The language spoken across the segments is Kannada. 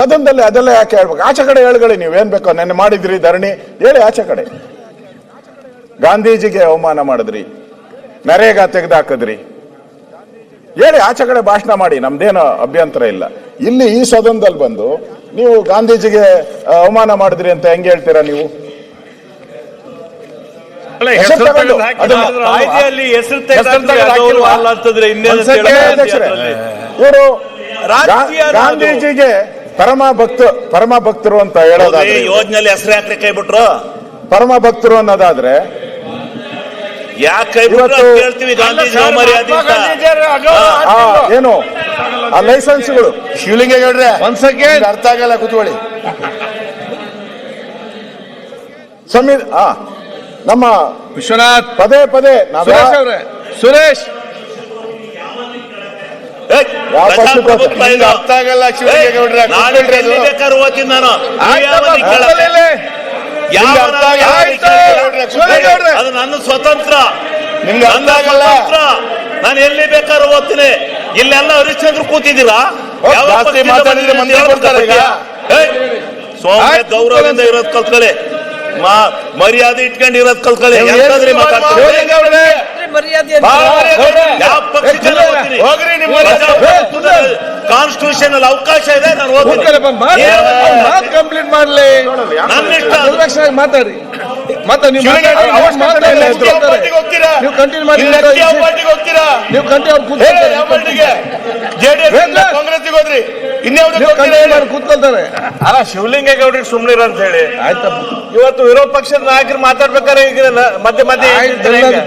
ಸದನದಲ್ಲಿ ಅದೆಲ್ಲ ಯಾಕೆ ಹೇಳ್ಬೇಕು? ಆಚೆ ಕಡೆ ಹೇಳ್ಕೊಳ್ಳಿ, ನೀವೇನ್ ಬೇಕೋ. ನೆನ್ನೆ ಮಾಡಿದ್ರಿ ಧರಣಿ, ಹೇಳಿ ಆಚೆ ಕಡೆ. ಗಾಂಧೀಜಿಗೆ ಅವಮಾನ ಮಾಡಿದ್ರಿ, ನರೇಗಾ ತೆಗೆದಾಕಿದ್ರಿ, ಹೇಳಿ ಆಚೆ ಕಡೆ ಭಾಷಣ ಮಾಡಿ, ನಮ್ದೇನೋ ಅಭ್ಯಂತರ ಇಲ್ಲ. ಇಲ್ಲಿ ಈ ಸದನದಲ್ಲಿ ಬಂದು ನೀವು ಗಾಂಧೀಜಿಗೆ ಅವಮಾನ ಮಾಡಿದ್ರಿ ಅಂತ ಹೆಂಗೆ ಹೇಳ್ತೀರಾ ನೀವು? ಇವರು ಗಾಂಧೀಜಿಗೆ ಪರಮ ಭಕ್ತರು ಅಂತ ಹೇಳೋದಾದ್ರೆ, ಯೋಜನೆಯಲ್ಲಿ ಹೆಸರು ಯಾಕ್ರೆ ಕೈ ಬಿಟ್ರು? ಪರಮ ಭಕ್ತರು ಅನ್ನೋದಾದ್ರೆ ಯಾಕೆ ಕೇಳ್ತೀವಿ? ಗಾಂಧೀಜಿ ಏನು ಆ ಲೈಸೆನ್ಸ್ಗಳು ಶಿವಲಿಂಗೇಗೌಡ್ರೆ ಒಂದ್ ಸೆಕೆಂಡ್ ಅರ್ಥ ಆಗಲ್ಲ, ಕೂತ್ಕೊಳ್ಳಿ. ನಮ್ಮ ವಿಶ್ವನಾಥ್ ಪದೇ ಸುರೇಶ್ ಅರ್ಥ ಆಗಲ್ಲ ಶಿವಲಿಂಗೇಗೌಡ್ರೆ. ಬೇಕಾದ್ರೆ ಓದ್ತೀನಿ ನಾನು. ಅದು ನನ್ನ ಸ್ವತಂತ್ರ, ನಿಮ್ಗೆ ಅರ್ಥ ಆಗಲ್ಲ. ನಾನು ಎಲ್ಲಿ ಬೇಕಾದ್ರೂ ಓದ್ತೀನಿ. ಇಲ್ಲೆಲ್ಲ ಹರಿಶ್ಚಂದ್ರ ಕೂತಿದ್ದೀರಾ? ಜಾಸ್ತಿ ಮಾತಾಡಿದ್ರೆ ಮಂದಿ ಕೊಡ್ತಾರೆ. ಸೌಮ್ಯ ಗೌರವದಿಂದ ಇರೋದ್ ಕಲ್ತ್ಕೊಳ್ಳಿ, ಮರ್ಯಾದೆ ಇಟ್ಕೊಂಡು ಇರೋದ್ ಕಲ್ತ್ಕೊಳ್ಳಿ. ಕಾನ್ಸ್ಟಿಟ್ಯೂಷನ್ ಅಲ್ಲಿ ಅವಕಾಶ ಇದೆ, ನಾನು ಕಂಪ್ಲೀಟ್ ಮಾಡ್ಲಿ. ನನ್ನ ಇಷ್ಟ. ಮಾತಾಡಿ ನೀವು ಕಂಟಿನ್ಯೂ ಮಾಡಿ. ನೀವು ಕಾಂಗ್ರೆಸ್ಗೆ ಹೋದ್ರಿ, ಕೂತ್ಕೊಳ್ತಾರೆ. ಅಲ್ಲ, ಶಿವಲಿಂಗೇಗೌಡ್ರಿಗೆ ಸುಮ್ನಿರ ಅಂತ ಹೇಳಿ ಆಯ್ತಪ್ಪ. ಇವತ್ತು ವಿರೋಧ ಪಕ್ಷದ ನಾಯಕರು ಮಾತಾಡ್ಬೇಕಾರೆ ಈಗ ಮಧ್ಯೆ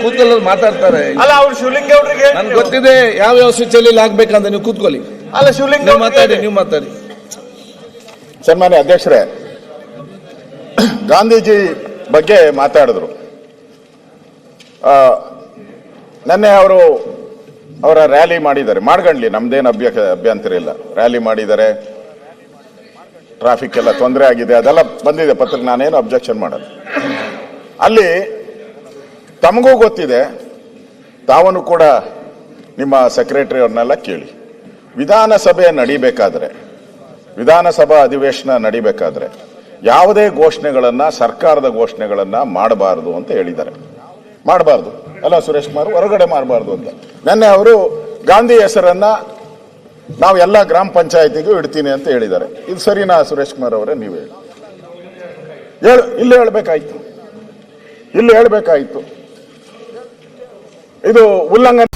ಕೂತ್ಕೊಳ್ಳೋದು ಮಾತಾಡ್ತಾರೆ. ಅಲ್ಲ, ಅವ್ರು ಶಿವಲಿಂಗೇಗೌಡ್ರಿಗೆ ನನ್ಗೆ ಗೊತ್ತಿದೆ ಯಾವ ಸ್ಥಿತಿಯಲ್ಲಿ ಆಗ್ಬೇಕಂತ. ನೀವು ಕೂತ್ಕೊಳ್ಳಿ. ಅಲ್ಲ, ಶಿವಲಿಂಗ ಮಾತಾಡಿ, ನೀವು ಮಾತಾಡಿ. ಸನ್ಮಾನ್ಯ ಅಧ್ಯಕ್ಷರೇ, ಗಾಂಧೀಜಿ ಬಗ್ಗೆ ಮಾತಾಡಿದ್ರು. ನೆನ್ನೆ ಅವರ ರ್ಯಾಲಿ ಮಾಡಿದ್ದಾರೆ, ಮಾಡ್ಕೊಂಡ್ಲಿ, ನಮ್ದೇನು ಅಭ್ಯಂತರ ಇಲ್ಲ. ರ್ಯಾಲಿ ಮಾಡಿದ್ದಾರೆ, ಟ್ರಾಫಿಕ್ ಎಲ್ಲ ತೊಂದರೆ ಆಗಿದೆ, ಅದೆಲ್ಲ ಬಂದಿದೆ ಪತ್ರಕ್ಕೆ, ನಾನೇನು ಅಬ್ಜೆಕ್ಷನ್ ಮಾಡೋದು. ಅಲ್ಲಿ ತಮಗೂ ಗೊತ್ತಿದೆ, ತಾವನ್ನು ಕೂಡ ನಿಮ್ಮ ಸೆಕ್ರೆಟರಿ ಅವ್ರನ್ನೆಲ್ಲ ಕೇಳಿ, ವಿಧಾನಸಭಾ ಅಧಿವೇಶನ ನಡಿಬೇಕಾದ್ರೆ ಯಾವುದೇ ಘೋಷಣೆಗಳನ್ನ, ಸರ್ಕಾರದ ಘೋಷಣೆಗಳನ್ನ ಮಾಡಬಾರದು ಅಂತ ಹೇಳಿದ್ದಾರೆ. ಮಾಡಬಾರ್ದು ಅಲ್ಲ ಸುರೇಶ್ ಕುಮಾರ್, ಹೊರಗಡೆ ಮಾಡಬಾರ್ದು ಅಂತ. ನೆನ್ನೆ ಅವರು ಗಾಂಧಿ ಹೆಸರನ್ನ ನಾವು ಎಲ್ಲ ಗ್ರಾಮ ಪಂಚಾಯತಿಗೂ ಇಡ್ತೀನಿ ಅಂತ ಹೇಳಿದ್ದಾರೆ. ಇದು ಸರಿನಾ ಸುರೇಶ್ ಕುಮಾರ್ ಅವರೇ? ನೀವು ಇಲ್ಲಿ ಹೇಳ್ಬೇಕಾಯ್ತು, ಇದು ಉಲ್ಲಂಘನೆ.